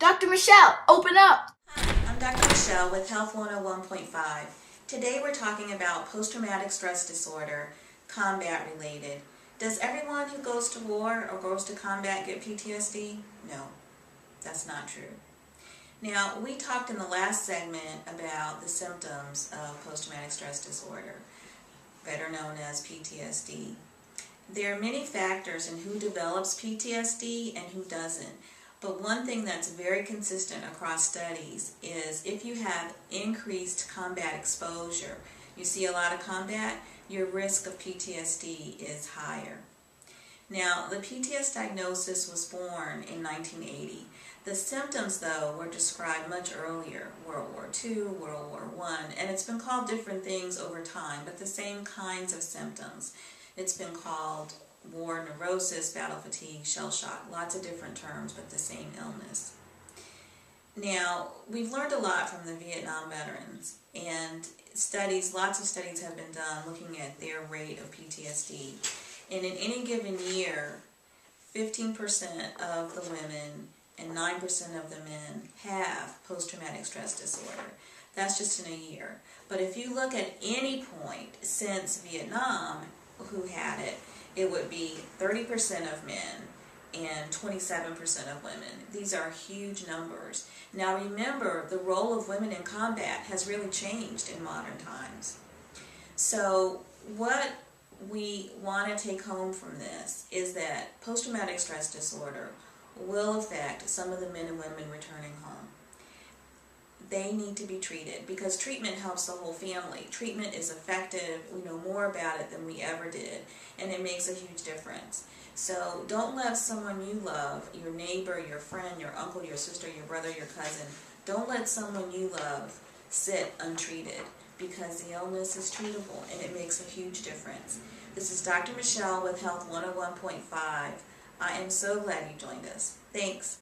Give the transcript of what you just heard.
Dr. Michelle, open up! I'm Dr. Michelle with Health 101.5. Today we're talking about post-traumatic stress disorder, combat related. Does everyone who goes to war or goes to combat get PTSD? No, that's not true. Now, we talked in the last segment about the symptoms of post-traumatic stress disorder, better known as PTSD. There are many factors in who develops PTSD and who doesn't. But one thing that's very consistent across studies is if you have increased combat exposure, you see a lot of combat, your risk of PTSD is higher. Now, the PTSD diagnosis was born in 1980. The symptoms, though, were described much earlier, World War II, World War I, and it's been called different things over time, but the same kinds of symptoms. It's been called war neurosis, battle fatigue, shell shock, lots of different terms, but the same illness. Now, we've learned a lot from the Vietnam veterans, and lots of studies have been done looking at their rate of PTSD. And in any given year, 15% of the women and 9% of the men have post-traumatic stress disorder. That's just in a year. But if you look at any point since Vietnam who had it, it would be 30% of men and 27% of women. These are huge numbers. Now remember, the role of women in combat has really changed in modern times. So what we want to take home from this is that post-traumatic stress disorder will affect some of the men and women returning home. They need to be treated because treatment helps the whole family. Treatment is effective. We know more about it than we ever did, and it makes a huge difference. So don't let someone you love, your neighbor, your friend, your uncle, your sister, your brother, your cousin, don't let someone you love sit untreated because the illness is treatable and it makes a huge difference. This is Dr. Michelle with Health 101.5. I am so glad you joined us. Thanks.